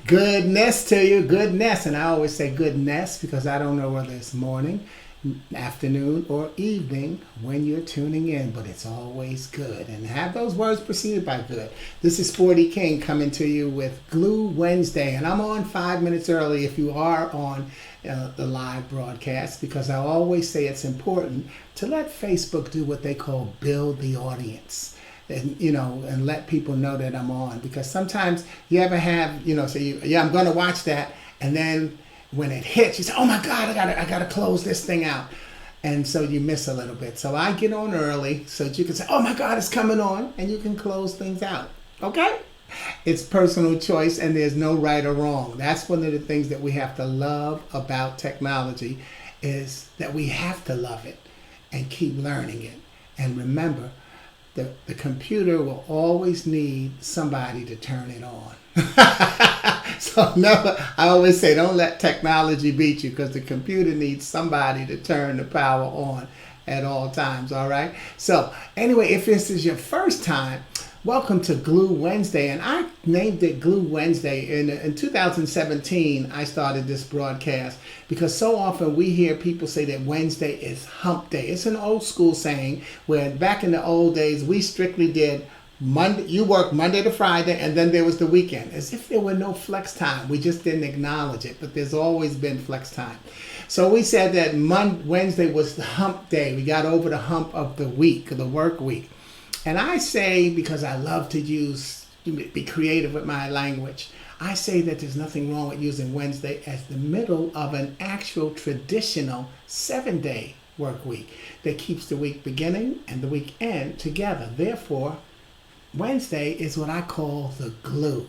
Goodness to you, goodness. And I always say goodness because I don't know whether it's morning, afternoon, or evening when you're tuning in, but it's always good. And have those words preceded by good. This is Sporty King coming to you with Glue Wednesday. And I'm on 5 minutes early if you are on the live broadcast, because I always say it's important to let Facebook do what they call build the audience. And let people know that I'm on, because sometimes you ever have, say, yeah, I'm going to watch that, and then when it hits, you say, oh my God, I gotta close this thing out, and so you miss a little bit. So I get on early so that you can say, oh my God, it's coming on, and you can close things out. Okay, it's personal choice, and there's no right or wrong. That's one of the things that we have to love about technology, is that we have to love it and keep learning it, and remember. The computer will always need somebody to turn it on. So never, I always say, don't let technology beat you, because the computer needs somebody to turn the power on at all times, all right? So anyway, if this is your first time, welcome to Glue Wednesday, and I named it Glue Wednesday. In 2017, I started this broadcast because so often we hear people say that Wednesday is hump day. It's an old school saying where back in the old days, we strictly did Monday. You worked Monday to Friday, and then there was the weekend, as if there were no flex time. We just didn't acknowledge it, but there's always been flex time. So we said that Wednesday was the hump day. We got over the hump of the week, the work week. And I say, because I love to be creative with my language, I say that there's nothing wrong with using Wednesday as the middle of an actual traditional 7-day work week that keeps the week beginning and the week end together. Therefore, Wednesday is what I call the glue.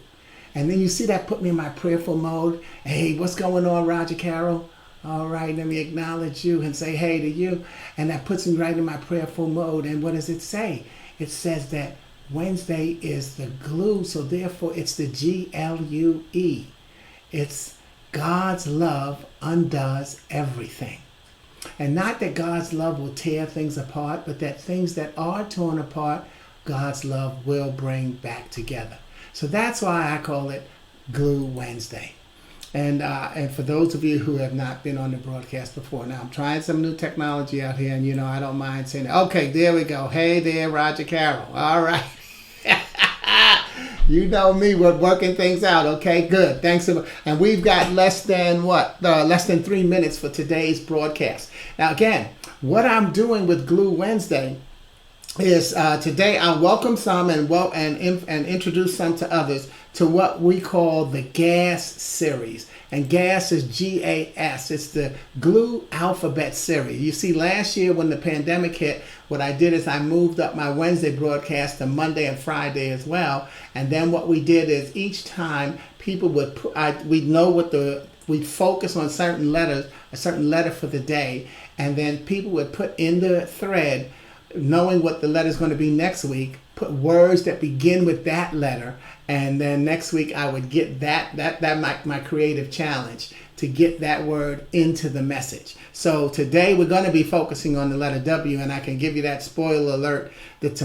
And then you see that put me in my prayerful mode. Hey, what's going on, Roger Carroll? All right, let me acknowledge you and say hey to you. And that puts me right in my prayerful mode. And what does it say? It says that Wednesday is the glue, so therefore it's the GLUE. It's God's love undoes everything. And not that God's love will tear things apart, but that things that are torn apart, God's love will bring back together. So that's why I call it Glue Wednesday. And for those of you who have not been on the broadcast before, now I'm trying some new technology out here, and I don't mind saying, okay, there we go. Hey there, Roger Carroll. All right. You know me, we're working things out. Okay, good. Thanks. And we've got less than 3 minutes for today's broadcast. Now, again, what I'm doing with Glue Wednesday is today I'll welcome some and introduce some to others to what we call the GAS series. And GAS is GAS. It's the Glue Alphabet series. You see, last year when the pandemic hit, what I did is I moved up my Wednesday broadcast to Monday and Friday as well. And then what we did is each time people would we'd focus on certain letters, a certain letter for the day, and then people would put in the thread, knowing what the letter is going to be next week, put words that begin with that letter, and then next week I would get that my creative challenge to get that word into the message. So today we're going to be focusing on the letter W, and I can give you that spoiler alert that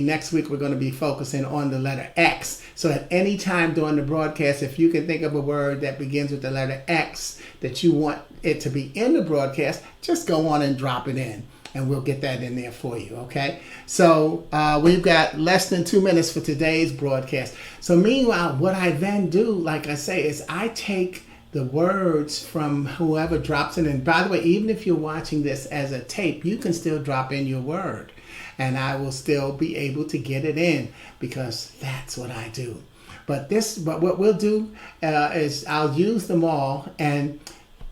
next week we're going to be focusing on the letter X. So at any time during the broadcast, if you can think of a word that begins with the letter X that you want it to be in the broadcast, just go on and drop it in, and we'll get that in there for you, okay? So we've got less than 2 minutes for today's broadcast. So meanwhile, what I then do, like I say, is I take the words from whoever drops in. And by the way, even if you're watching this as a tape, you can still drop in your word, and I will still be able to get it in, because that's what I do. But what we'll do is I'll use them all, and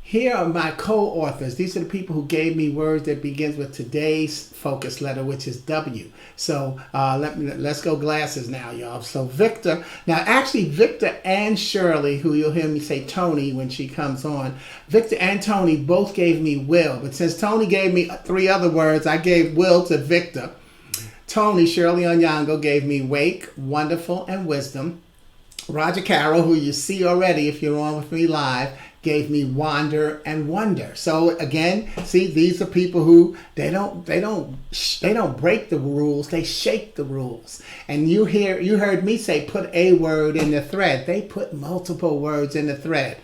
here are my co-authors. These are the people who gave me words that begins with today's focus letter, which is W. So let's go glasses now, y'all. So Victor and Shirley, who you'll hear me say Tony when she comes on, Victor and Tony both gave me will. But since Tony gave me 3 other words, I gave will to Victor. Tony, Shirley Onyango, gave me wake, wonderful, and wisdom. Roger Carroll, who you see already if you're on with me live, gave me wander and wonder. So again, see, these are people who they don't break the rules, they shake the rules. And you heard me say put a word in the thread. They put multiple words in the thread.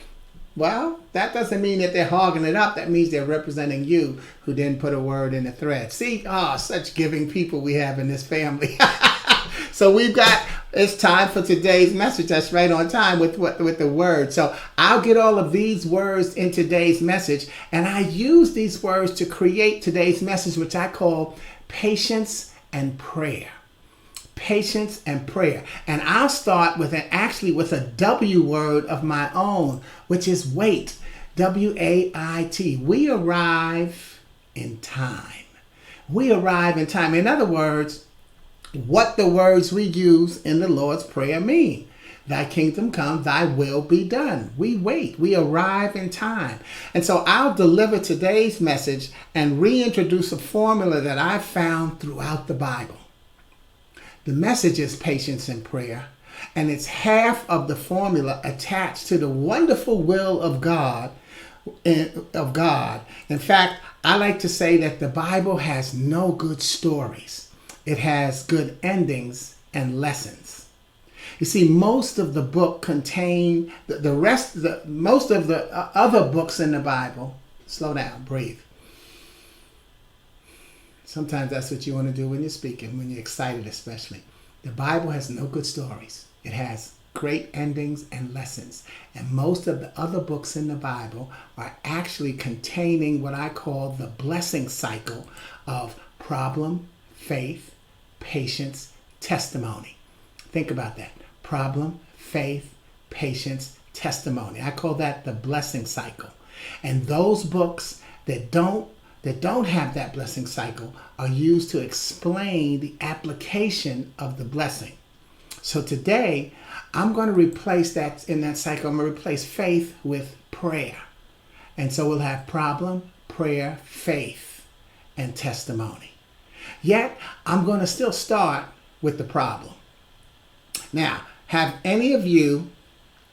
Well, that doesn't mean that they're hogging it up. That means they're representing you who didn't put a word in the thread. See, such giving people we have in this family. So it's time for today's message. That's right on time with the word. So I'll get all of these words in today's message, and I use these words to create today's message, which I call patience and prayer. Patience and prayer. And I'll start with a W word of my own, which is wait. W-A-I-T. We arrive in time. We arrive in time. In other words, what the words we use in the Lord's Prayer mean. Thy kingdom come, thy will be done. We wait. We arrive in time. And so I'll deliver today's message and reintroduce a formula that I've found throughout the Bible. The message is patience and prayer, and it's half of the formula attached to the wonderful will of God. In fact, I like to say that the Bible has no good stories. It has good endings and lessons. You see, most of the book contain most of the other books in the Bible. Slow down, breathe. Sometimes that's what you want to do when you're speaking, when you're excited especially. The Bible has no good stories. It has great endings and lessons. And most of the other books in the Bible are actually containing what I call the blessing cycle of problem, faith, patience, testimony. Think about that. Problem, faith, patience, testimony. I call that the blessing cycle. And those books that don't have that blessing cycle are used to explain the application of the blessing. So today, I'm going to replace that in that cycle. I'm going to replace faith with prayer. And so we'll have problem, prayer, faith, and testimony. Yet, I'm going to still start with the problem. Now, have any of you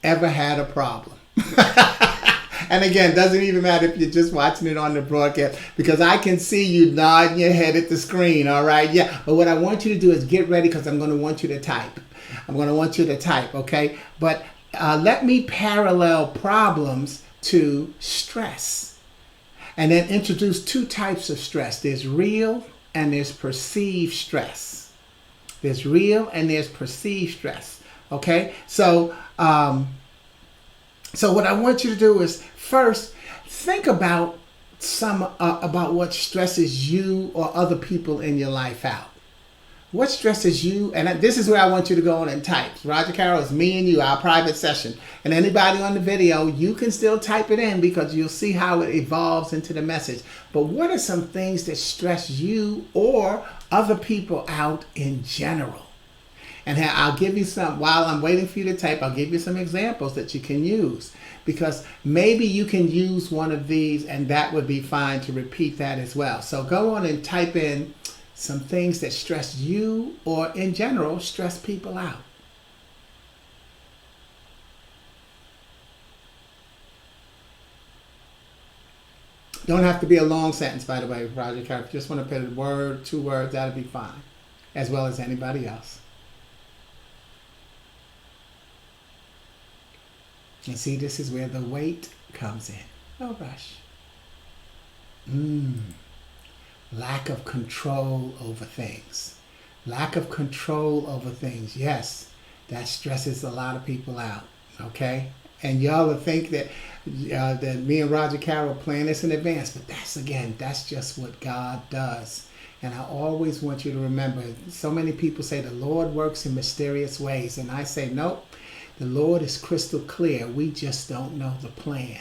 ever had a problem? And again, doesn't even matter if you're just watching it on the broadcast, because I can see you nodding your head at the screen, all right? Yeah, but what I want you to do is get ready, because I'm going to want you to type. Okay? But let me parallel problems to stress, and then introduce two types of stress. There's real and there's perceived stress. There's real and there's perceived stress. Okay? So what I want you to do is first think about about what stresses you or other people in your life out. What stresses you? And this is where I want you to go on and type. Roger Carroll, is me and you, our private session. And anybody on the video, you can still type it in, because you'll see how it evolves into the message. But what are some things that stress you or other people out in general? And I'll give you some, while I'm waiting for you to type, I'll give you some examples that you can use. Because maybe you can use one of these and that would be fine to repeat that as well. So go on and type in some things that stress you or in general stress people out. Don't have to be a long sentence, by the way, Roger Carroll. If you just want to put a word, 2 words, that'll be fine, as well as anybody else. And see, this is where the wait comes in. No rush. Lack of control over things. Lack of control over things. Yes, that stresses a lot of people out. Okay? And y'all will think that me and Roger Carroll plan this in advance. But that's just what God does. And I always want you to remember, so many people say the Lord works in mysterious ways. And I say, nope, the Lord is crystal clear. We just don't know the plan.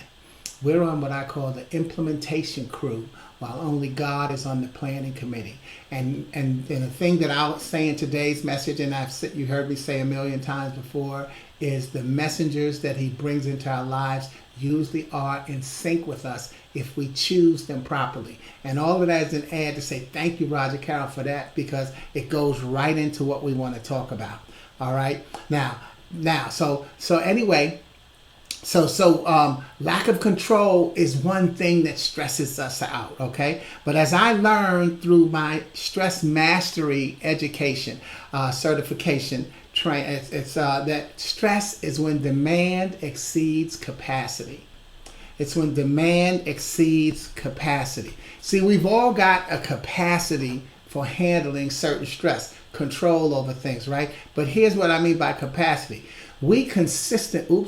We're on what I call the implementation crew, while only God is on the planning committee. And the thing that I'll say in today's message, and you heard me say a million times before, is the messengers that he brings into our lives usually are in sync with us if we choose them properly. And all of that is an ad to say thank you, Roger Carroll, for that, because it goes right into what we want to talk about. All right? Now, so anyway, Lack of control is one thing that stresses us out, okay? But as I learned through my stress mastery education, certification, it's that stress is when demand exceeds capacity. It's when demand exceeds capacity. See, we've all got a capacity for handling certain stress, control over things, right? But here's what I mean by capacity. We consistently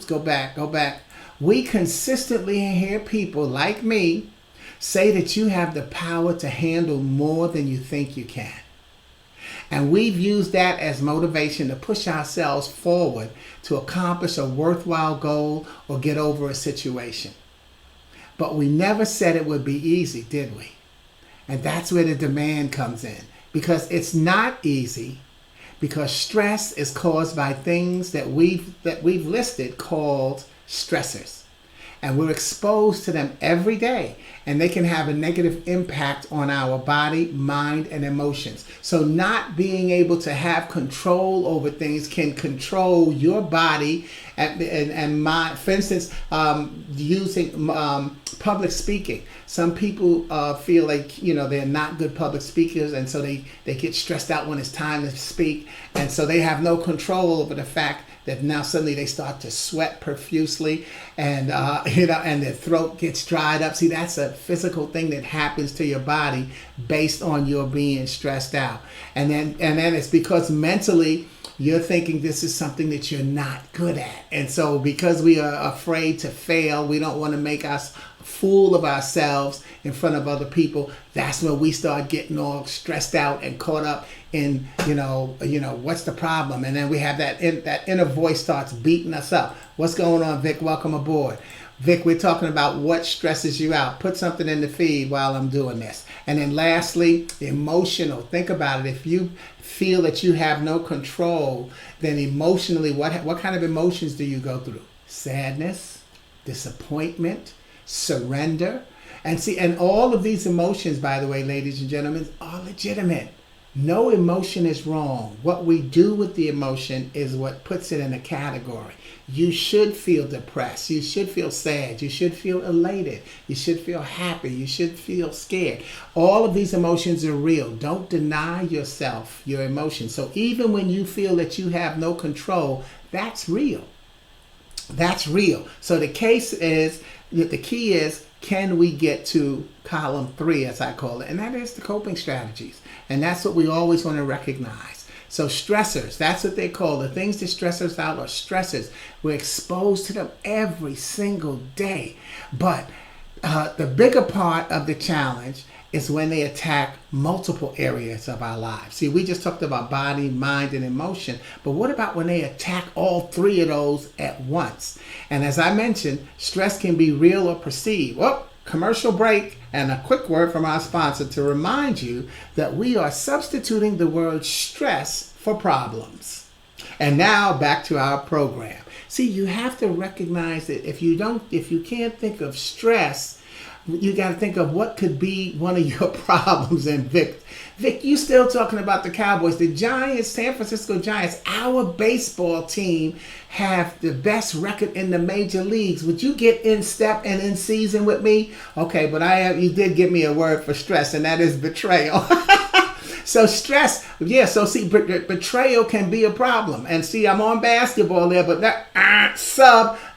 hear people like me say that you have the power to handle more than you think you can. And we've used that as motivation to push ourselves forward to accomplish a worthwhile goal or get over a situation. But we never said it would be easy, did we? And that's where the demand comes in. Because it's not easy, because stress is caused by things that we've listed called stressors. And we're exposed to them every day, and they can have a negative impact on our body, mind, and emotions. So not being able to have control over things can control your body and mind. For instance, using public speaking. Some people feel like, they're not good public speakers, and so they get stressed out when it's time to speak. And so they have no control over the fact that now suddenly they start to sweat profusely, and and their throat gets dried up. See, that's a physical thing that happens to your body based on your being stressed out. And then it's because mentally you're thinking this is something that you're not good at. And so because we are afraid to fail, we don't want to make us a fool of ourselves in front of other people. That's when we start getting all stressed out and caught up in, what's the problem? And then we have that inner voice starts beating us up. What's going on, Vic? Welcome aboard. Vic, we're talking about what stresses you out. Put something in the feed while I'm doing this. And then lastly, emotional. Think about it. If you feel that you have no control, then emotionally, what kind of emotions do you go through? Sadness, disappointment, surrender. And all of these emotions, by the way, ladies and gentlemen, are legitimate. No emotion is wrong. What we do with the emotion is what puts it in a category. You should feel depressed. You should feel sad. You should feel elated. You should feel happy. You should feel scared. All of these emotions are real. Don't deny yourself your emotions. So even when you feel that you have no control, that's real. That's real. So the key is, can we get to column 3, as I call it? And that is the coping strategies. And that's what we always want to recognize. So stressors, that's what they call the things that stress us out, are stressors. We're exposed to them every single day. But the bigger part of the challenge is when they attack multiple areas of our lives. See, we just talked about body, mind, and emotion, but what about when they attack all 3 of those at once? And as I mentioned, stress can be real or perceived. Well, commercial break and a quick word from our sponsor to remind you that we are substituting the word stress for problems. And now back to our program. See, you have to recognize that if you can't think of stress, you got to think of what could be one of your problems. And Vic, you still talking about the Cowboys, the Giants, San Francisco Giants, our baseball team have the best record in the major leagues. Would you get in step and in season with me? Okay, but you did give me a word for stress, and that is betrayal. So stress, betrayal can be a problem. And see, I'm on basketball there, but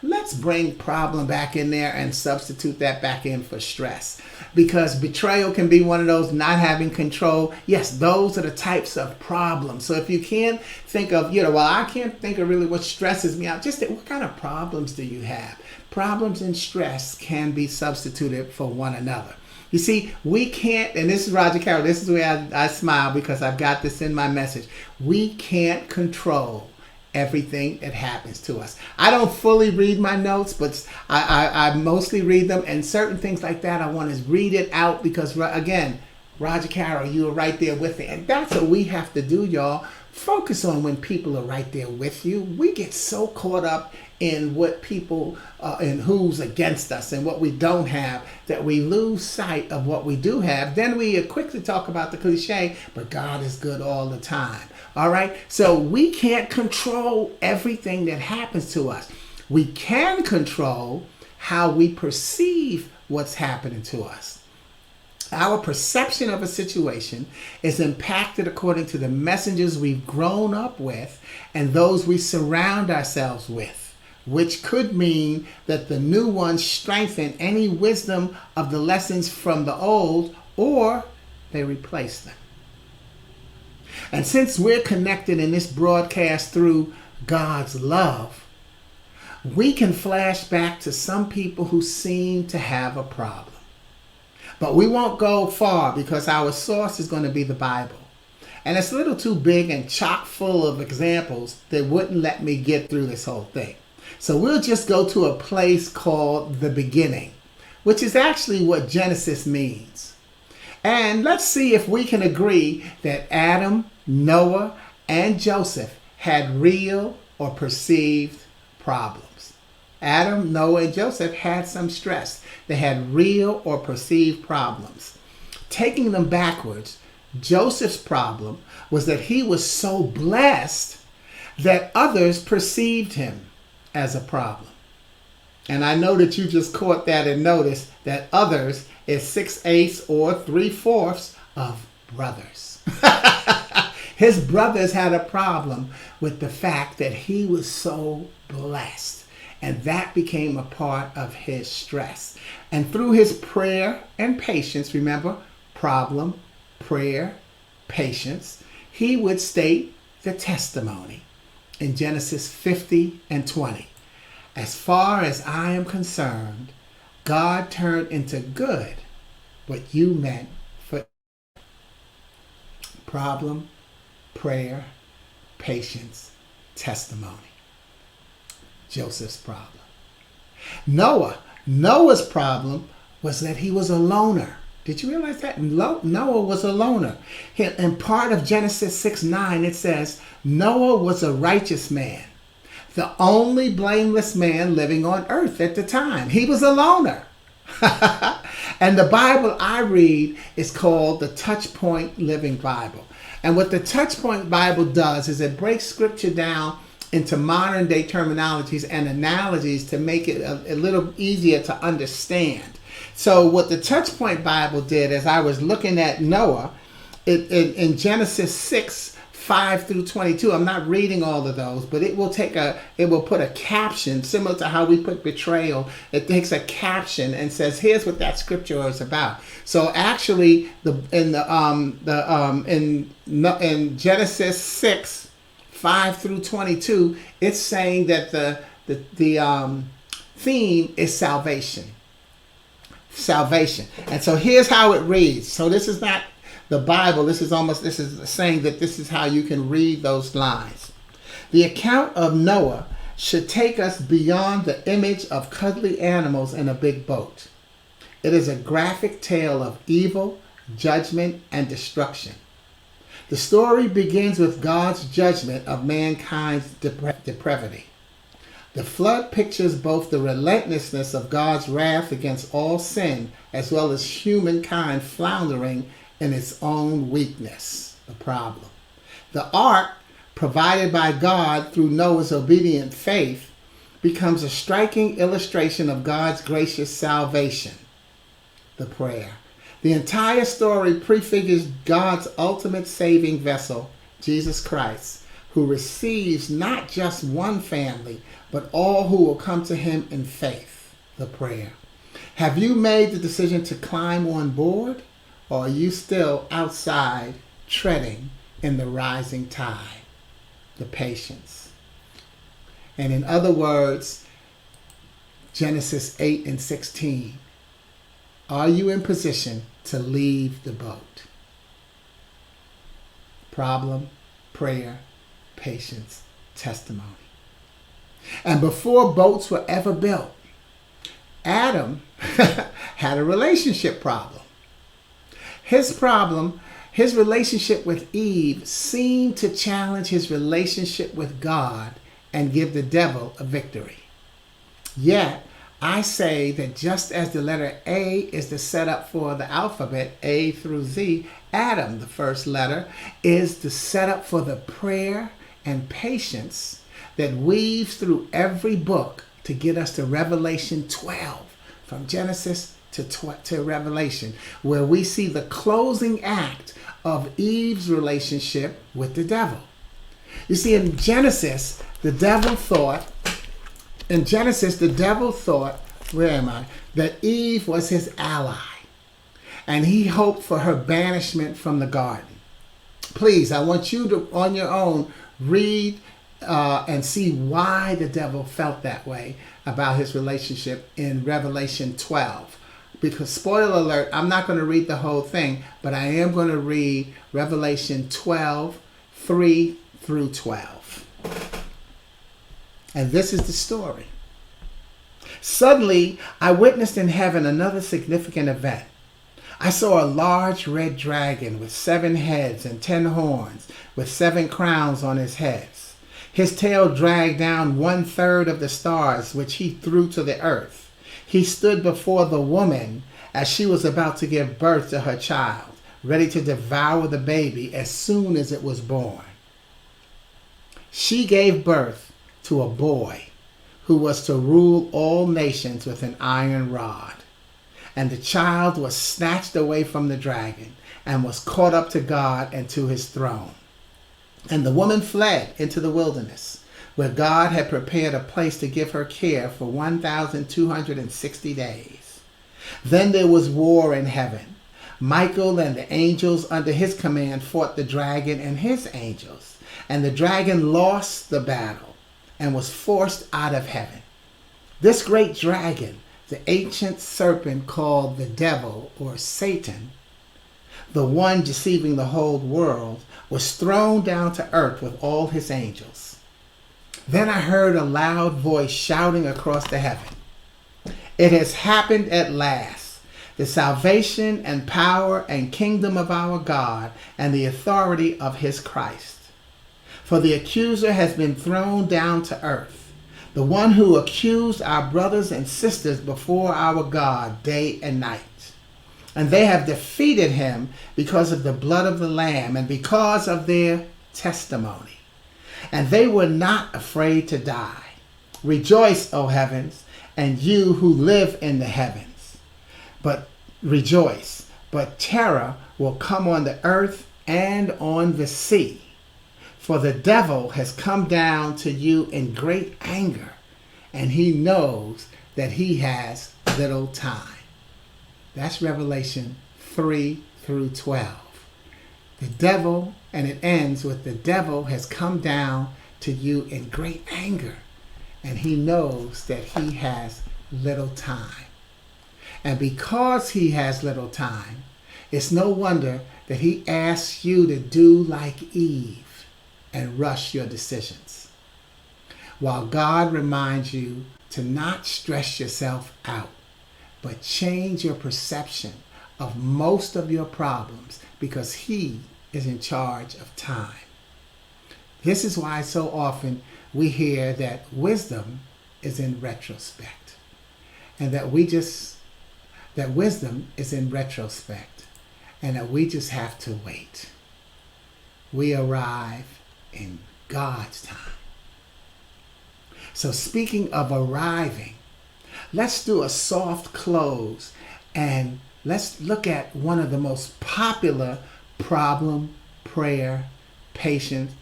let's bring problem back in there and substitute that back in for stress. Because betrayal can be one of those, not having control. Yes, those are the types of problems. So if you can't think of, I can't think of really what stresses me out, just what kind of problems do you have? Problems and stress can be substituted for one another. You see, we can't, and this is Roger Carroll, this is where I smile because I've got this in my message. We can't control everything that happens to us. I don't fully read my notes, but I mostly read them, and certain things like that I want to read it out because, again, Roger Carroll, you were right there with me. And that's what we have to do, y'all. Focus on when people are right there with you. We get so caught up in what people and who's against us and what we don't have that we lose sight of what we do have. Then we quickly talk about the cliche, but God is good all the time. All right. So we can't control everything that happens to us. We can control how we perceive what's happening to us. Our perception of a situation is impacted according to the messengers we've grown up with and those we surround ourselves with, which could mean that the new ones strengthen any wisdom of the lessons from the old, or they replace them. And since we're connected in this broadcast through God's love, we can flash back to some people who seem to have a problem. But we won't go far because our source is going to be the Bible. And it's a little too big and chock full of examples that wouldn't let me get through this whole thing. So we'll just go to a place called the beginning, which is actually what Genesis means. And let's see if we can agree that Adam, Noah, and Joseph had real or perceived problems. Adam, Noah, and Joseph had some stress. They had real or perceived problems. Taking them backwards, Joseph's problem was that he was so blessed that others perceived him as a problem. And I know that you just caught that and noticed that others is 6/8 or 3/4 of brothers. His brothers had a problem with the fact that he was so blessed. And that became a part of his stress. And through his prayer and patience, remember, problem, prayer, patience, he would state the testimony in Genesis 50 and 20. As far as I am concerned, God turned into good what you meant for problem, prayer, patience, testimony. Joseph's problem. Noah's problem was that he was a loner. Did you realize that? Noah was a loner. In part of Genesis 6:9, it says, Noah was a righteous man, the only blameless man living on earth at the time. He was a loner. And the Bible I read is called the Touchpoint Living Bible. And what the Touchpoint Bible does is it breaks scripture down into modern day terminologies and analogies to make it a little easier to understand. So what the Touchpoint Bible did, as I was looking at Noah, in Genesis 6:5-22, I'm not reading all of those, but it will put a caption similar to how we put betrayal. It takes a caption and says, here's what that scripture is about. So actually in Genesis 6:5-22, it's saying that the theme is salvation. Salvation. And so here's how it reads. So this is not the Bible. This is saying that this is how you can read those lines. The account of Noah should take us beyond the image of cuddly animals in a big boat. It is a graphic tale of evil, judgment, and destruction. The story begins with God's judgment of mankind's depravity. The flood pictures both the relentlessness of God's wrath against all sin, as well as humankind floundering in its own weakness, the problem. The ark, provided by God through Noah's obedient faith, becomes a striking illustration of God's gracious salvation, the prayer. The entire story prefigures God's ultimate saving vessel, Jesus Christ, who receives not just one family, but all who will come to him in faith, the prayer. Have you made the decision to climb on board, or are you still outside treading in the rising tide, the patience? And in other words, Genesis 8:16, are you in position to leave the boat? Problem, prayer, patience, testimony. And before boats were ever built, Adam had a relationship problem. His relationship with Eve seemed to challenge his relationship with God and give the devil a victory. Yet, I say that just as the letter A is the setup for the alphabet, A through Z, Adam, the first letter, is the setup for the prayer and patience that weaves through every book to get us to Revelation 12, from Genesis to Revelation, where we see the closing act of Eve's relationship with the devil. You see, in Genesis, the devil thought, that Eve was his ally, and he hoped for her banishment from the garden. Please, I want you to, on your own, read and see why the devil felt that way about his relationship in Revelation 12. Because, spoiler alert, I'm not going to read the whole thing, but I am going to read Revelation 12, 3 through 12. And this is the story. Suddenly, I witnessed in heaven another significant event. I saw a large red dragon with 7 heads and 10 horns, with 7 crowns on his heads. His tail dragged down 1/3 of the stars, which he threw to the earth. He stood before the woman as she was about to give birth to her child, ready to devour the baby as soon as it was born. She gave birth to a boy who was to rule all nations with an iron rod. And the child was snatched away from the dragon and was caught up to God and to his throne. And the woman fled into the wilderness, where God had prepared a place to give her care for 1,260 days. Then there was war in heaven. Michael and the angels under his command fought the dragon and his angels, and the dragon lost the battle and was forced out of heaven. This great dragon, the ancient serpent called the devil or Satan, the one deceiving the whole world, was thrown down to earth with all his angels. Then I heard a loud voice shouting across the heaven, "It has happened at last. The salvation and power and kingdom of our God and the authority of his Christ. For the accuser has been thrown down to earth, the one who accused our brothers and sisters before our God day and night. And they have defeated him because of the blood of the Lamb and because of their testimony. And they were not afraid to die. Rejoice, O heavens, and you who live in the heavens. But rejoice, but terror will come on the earth and on the sea. For the devil has come down to you in great anger, and he knows that he has little time." That's Revelation 3 through 12. The devil, and it ends with, the devil has come down to you in great anger, and he knows that he has little time. And because he has little time, it's no wonder that he asks you to do like Eve and rush your decisions, while God reminds you to not stress yourself out, but change your perception of most of your problems, because he is in charge of time. This is why so often we hear that wisdom is in retrospect, and that wisdom is in retrospect, and that we just have to wait. We arrive in God's time. So speaking of arriving, let's do a soft close and let's look at one of the most popular problem, prayer, patience,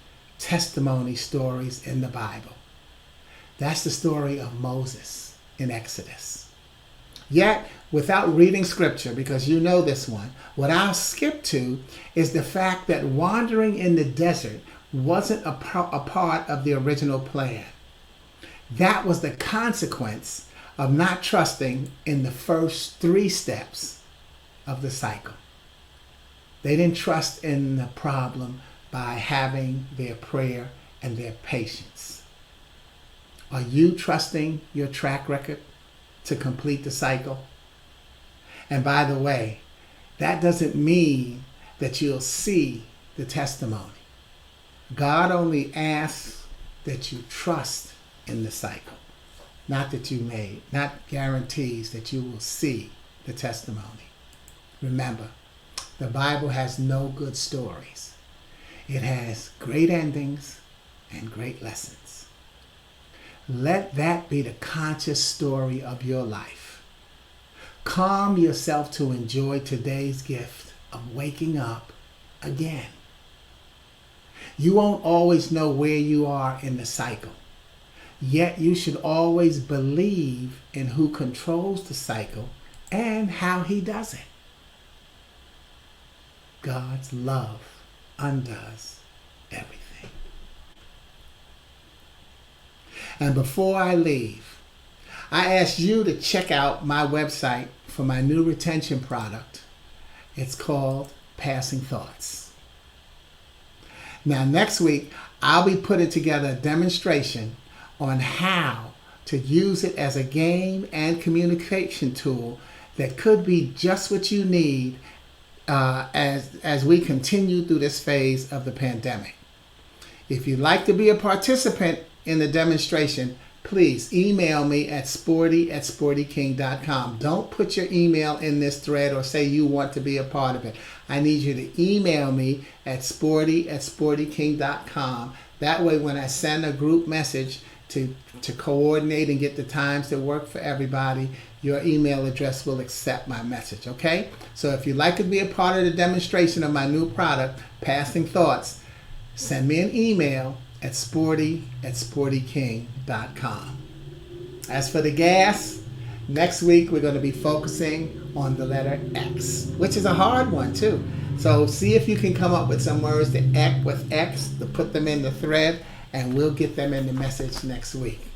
testimony stories in the Bible. That's the story of Moses in Exodus. Yet, without reading scripture, because you know this one, what I'll skip to is the fact that wandering in the desert wasn't a part of the original plan. That was the consequence of not trusting in the first 3 steps of the cycle. They didn't trust in the problem by having their prayer and their patience. Are you trusting your track record to complete the cycle? And by the way, that doesn't mean that you'll see the testimony. God only asks that you trust in the cycle, not guarantees that you will see the testimony. Remember, the Bible has no good stories. It has great endings and great lessons. Let that be the conscious story of your life. Calm yourself to enjoy today's gift of waking up again. You won't always know where you are in the cycle, yet you should always believe in who controls the cycle and how he does it. God's love undoes everything. And before I leave, I ask you to check out my website for my new retention product. It's called Passing Thoughts. Now, next week, I'll be putting together a demonstration on how to use it as a game and communication tool that could be just what you need as we continue through this phase of the pandemic. If you'd like to be a participant in the demonstration, please email me at sporty@sportyking.com. Don't put your email in this thread or say you want to be a part of it. I need you to email me at sporty@sportyking.com. That way, when I send a group message to coordinate and get the times that work for everybody, your email address will accept my message, okay? So if you'd like to be a part of the demonstration of my new product, Passing Thoughts, send me an email at sporty@sportyking.com. As for the gas, next week we're going to be focusing on the letter X, which is a hard one too. So see if you can come up with some words that end with X to put them in the thread, and we'll get them in the message next week.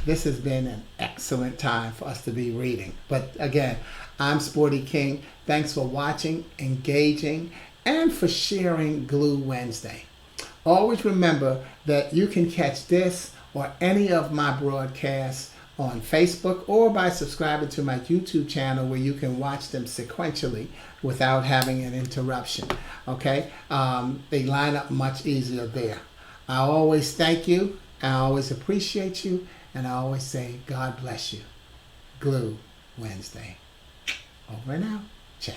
This has been an excellent time for us to be reading. But again, I'm Sporty King. Thanks for watching, engaging, and for sharing Glue Wednesday. Always remember that you can catch this or any of my broadcasts on Facebook or by subscribing to my YouTube channel, where you can watch them sequentially without having an interruption. Okay? They line up much easier there. I always thank you, I always appreciate you, and I always say, God bless you. Glue Wednesday. Over and out. Ciao.